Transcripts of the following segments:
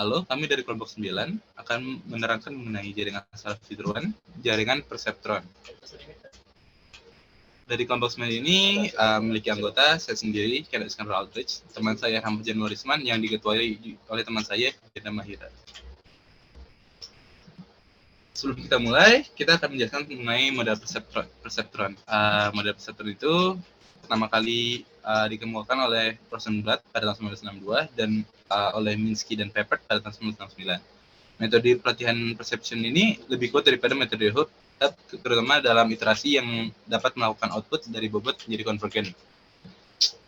Halo, kami dari kelompok 9 akan menerangkan mengenai jaringan salvitron, jaringan perseptron. Dari kelompok 9 ini memiliki anggota saya sendiri, Kenneth Iskandar Aldrich, teman saya Hamad Januarisman yang diketuai oleh teman saya, Jana Mahira. Sebelum kita mulai, kita akan menjelaskan mengenai model perseptron. Model perseptron itu pertama kali dikemukakan oleh Rosenblatt pada tahun 1962 dan oleh Minsky dan Papert pada tahun 1969. Metode pelatihan perception ini lebih kuat daripada metode Hub, terutama dalam iterasi yang dapat melakukan output dari bobot menjadi konvergen.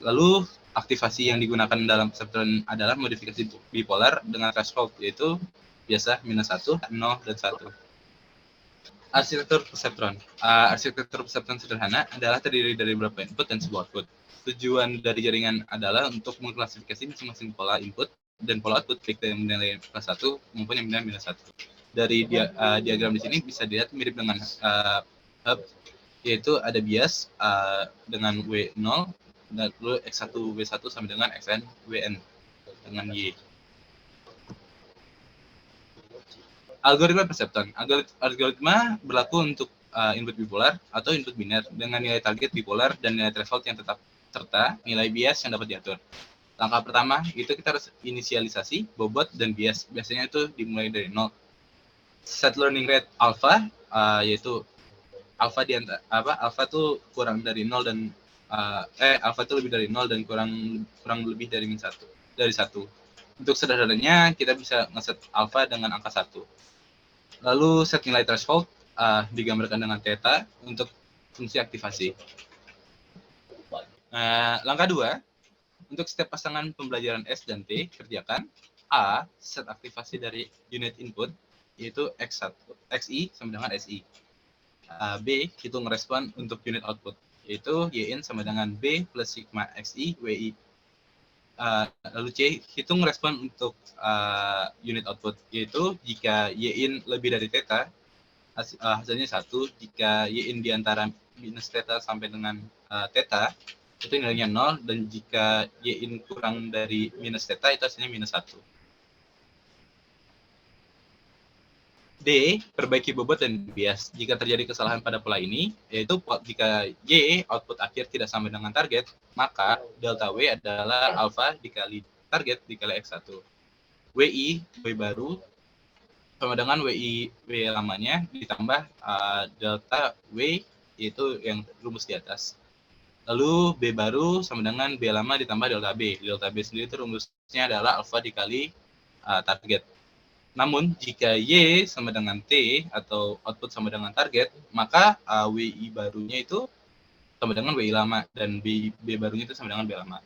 Lalu aktivasi yang digunakan dalam perseptron adalah modifikasi bipolar dengan threshold, yaitu biasa -1, 0, dan 1. Arsitektur perseptron. Arsitektur perseptron sederhana adalah terdiri dari beberapa input dan sebuah output. Tujuan dari jaringan adalah untuk mengklasifikasi masing-masing pola input dan pola output baik yang bernilai +1 maupun yang bernilai -1. Dari diagram di sini bisa dilihat mirip dengan hub, yaitu ada bias dengan W0 dan lalu X1 W1 sama dengan Xn Wn dengan Y. Algoritma perseptron. Algoritma berlaku untuk input bipolar atau input biner dengan nilai target bipolar dan nilai threshold yang tetap serta nilai bias yang dapat diatur. Langkah pertama itu kita harus inisialisasi bobot dan bias. Biasanya itu dimulai dari 0. Set learning rate alpha, yaitu alpha itu kurang dari 0 dan alpha itu lebih dari 0 dan kurang lebih dari dari 1. Untuk sederhananya kita bisa ngeset alpha dengan angka 1. Lalu set nilai threshold digambarkan dengan theta untuk fungsi aktivasi. Langkah 2, untuk setiap pasangan pembelajaran S dan T, kerjakan A, set aktivasi dari unit input, yaitu XI sama dengan SI. B, hitung respon untuk unit output, yaitu YIN sama dengan B plus sigma XI WI. Lalu C, hitung respon untuk unit output, yaitu jika YIN lebih dari theta, hasilnya 1. Jika YIN di antara minus theta sampai dengan theta, itu nilainya 0, dan jika YIN kurang dari minus theta, itu hasilnya -1. D, perbaiki bobot dan bias. Jika terjadi kesalahan pada pola ini, yaitu jika Y, output akhir tidak sama dengan target, maka delta W adalah alpha dikali target dikali X1. WI, W baru, sama dengan WI W lamanya ditambah delta W, yaitu yang rumus di atas. Lalu B baru sama dengan B lama ditambah delta B. Delta B sendiri itu rumusnya adalah alpha dikali target. Namun jika Y sama dengan T atau output sama dengan target, maka WI barunya itu sama dengan WI lama dan B barunya itu sama dengan B lama.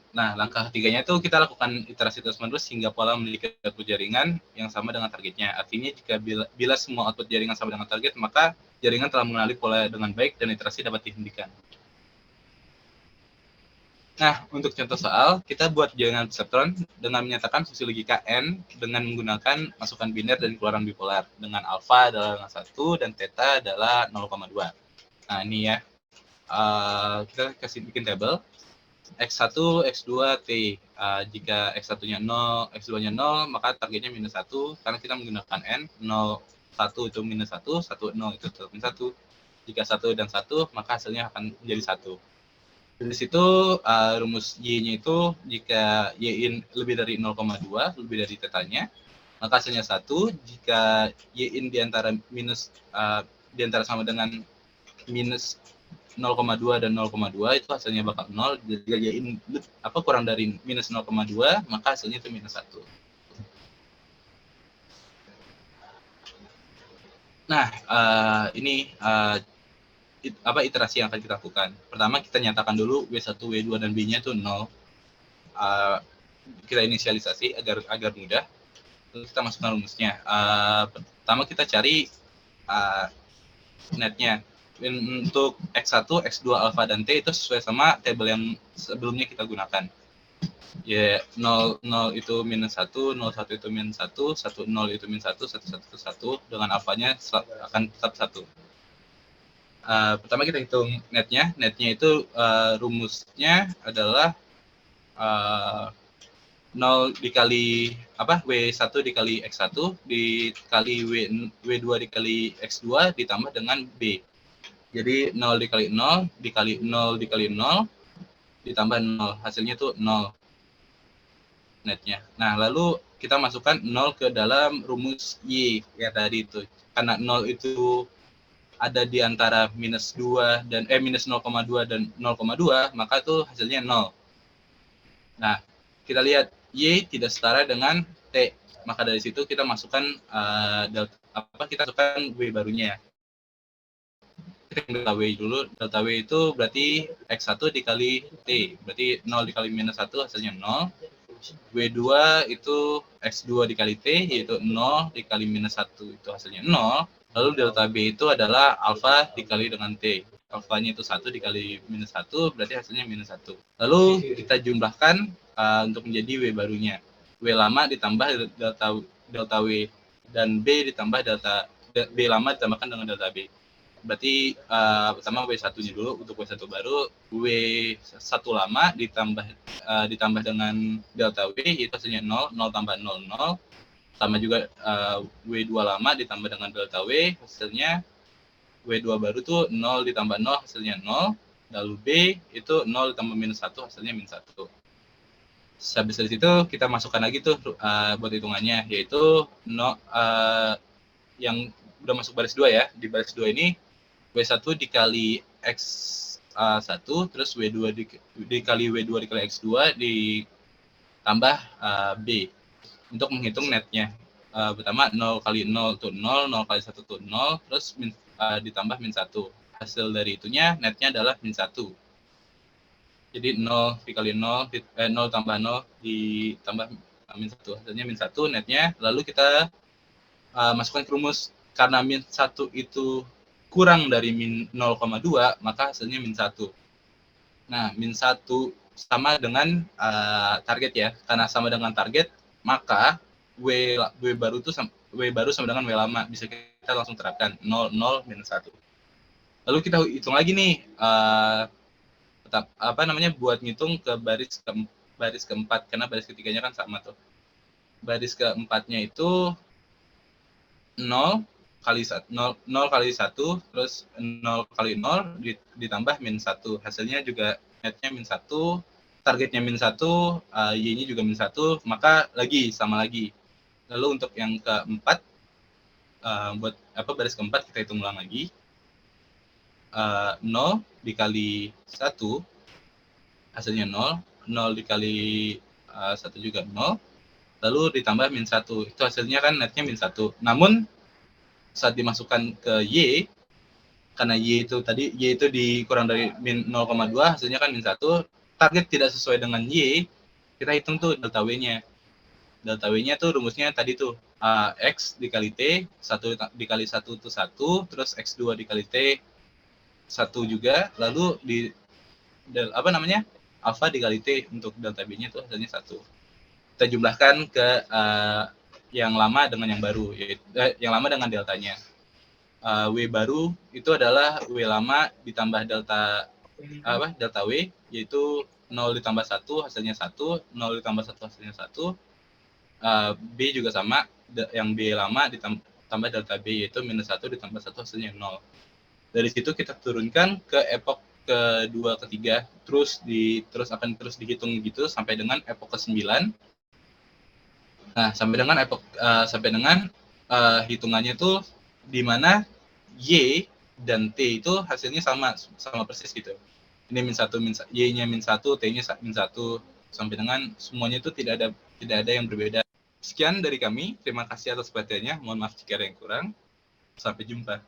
Nah, langkah ketiganya itu kita lakukan iterasi terus-menerus hingga pola memiliki output jaringan yang sama dengan targetnya. Artinya jika bila semua output jaringan sama dengan target, maka jaringan telah mengenali pola dengan baik dan iterasi dapat dihentikan. Nah, untuk contoh soal, kita buat jaringan perseptron dengan menyatakan fungsi logika N dengan menggunakan masukan biner dan keluaran bipolar dengan alpha adalah 1 dan theta adalah 0,2. Nah, ini ya. Kita kasih bikin tabel. X1, X2, T. Jika X1-nya 0, X2-nya 0, maka targetnya -1 karena kita menggunakan N. 0, 1 itu -1, 1, 0 itu tetap -1. Jika 1 dan 1, maka hasilnya akan menjadi 1. Dari situ rumus Y-nya itu jika Y-in lebih dari 0,2, lebih dari tetanya, maka hasilnya 1. Jika Y-in di antara sama dengan minus 0,2 dan 0,2, itu hasilnya bakal 0. Jika Y-in kurang dari minus 0,2, maka hasilnya itu -1. Nah, ini iterasi yang akan kita lakukan. Pertama kita nyatakan dulu W1, W2 dan B-nya itu 0. Kita inisialisasi agar mudah. Lalu kita masukkan rumusnya. Pertama kita cari netnya. Untuk X1, X2, alpha dan T itu sesuai sama tabel yang sebelumnya kita gunakan. Ya, 0 itu -1, 01 itu -1, 10 itu -1, 11 itu 1, dengan alfanya akan tetap 1. Pertama kita hitung netnya itu rumusnya adalah 0 dikali W1 dikali X1 dikali W2 dikali X2 ditambah dengan B. Jadi 0 dikali 0 dikali 0 dikali 0 ditambah 0. Hasilnya tuh 0 netnya. Nah, lalu kita masukkan 0 ke dalam rumus Y ya tadi itu. Karena 0 itu ada di antara minus 2 dan minus 0,2 dan 0,2, maka itu hasilnya 0. Nah, kita lihat Y tidak setara dengan T. Maka dari situ kita masukkan kita masukkan W barunya. Kita delta W dulu. Delta W itu berarti X1 dikali T. Berarti 0 dikali minus 1 hasilnya 0. W2 itu X2 dikali T, yaitu 0 dikali minus 1 itu hasilnya 0. Lalu delta B itu adalah alfa dikali dengan T. Alfanya itu 1 dikali minus 1, berarti hasilnya minus 1. Lalu kita jumlahkan untuk menjadi W barunya. W lama ditambah delta W, dan B ditambah B lama ditambahkan dengan delta B. Berarti pertama W1-nya dulu untuk W1 baru, W1 lama ditambah dengan delta W, itu hasilnya 0, 0 tambah 0, 0. Sama juga W2 lama ditambah dengan delta W, hasilnya W2 baru tuh 0 ditambah 0, hasilnya 0. Lalu B itu 0 ditambah minus 1, hasilnya minus 1. Habis dari situ kita masukkan lagi tuh buat hitungannya, yaitu yang udah masuk baris 2 ya. Di baris 2 ini W1 dikali X1, terus W2 dikali W2 dikali X2 ditambah B. Untuk menghitung netnya, pertama 0 kali 0 itu 0, 0 kali 1 itu 0, terus ditambah min 1. Hasil dari itunya netnya adalah min 1. Jadi 0 dikali 0, 0 tambah 0 ditambah min 1. Hasilnya min 1 netnya. Lalu kita masukkan ke rumus. Karena min 1 itu kurang dari min 0,2, maka hasilnya min 1. Nah, min 1 sama dengan target ya. Karena sama dengan target, maka W baru sama dengan W lama. Bisa kita langsung terapkan 0, 0, minus 1. Lalu kita hitung lagi nih, buat ngitung ke baris keempat, karena baris ketiganya kan sama tuh. Baris keempatnya itu 0 kali 1, terus 0 kali 0 ditambah min 1. Hasilnya juga netnya min 1, targetnya min 1, Y-nya juga min 1, maka sama lagi. Lalu untuk yang keempat, buat baris keempat kita hitung ulang lagi. 0 dikali 1, hasilnya 0, 0 dikali 1 juga 0, lalu ditambah min 1. Itu hasilnya kan netnya min 1. Namun saat dimasukkan ke Y, karena Y itu dikurang dari min 0,2, hasilnya kan min 1. Target tidak sesuai dengan Y, kita hitung tuh delta W-nya. Delta W-nya tuh rumusnya tadi tuh, X dikali T, 1 dikali 1 itu 1, terus X2 dikali T 1 juga, lalu alfa dikali T untuk delta B-nya tuh hasilnya 1. Kita jumlahkan ke yang lama dengan yang baru, yaitu yang lama dengan deltanya. W baru itu adalah W lama ditambah delta W, yaitu 0 ditambah 1 hasilnya 1, 0 ditambah 1 hasilnya 1. B juga sama, yang B lama ditambah delta B, yaitu minus 1 ditambah 1 hasilnya 0. Dari situ kita turunkan ke epok kedua, ketiga, terus akan terus dihitung gitu sampai dengan epok ke-9. Nah, sampai dengan hitungannya tuh di mana Y dan T itu hasilnya sama persis gitu. Ini min 1, Y-nya min 1, T-nya min 1, sampai dengan semuanya itu tidak ada yang berbeda. Sekian dari kami, terima kasih atas perhatiannya. Mohon maaf jika ada yang kurang. Sampai jumpa.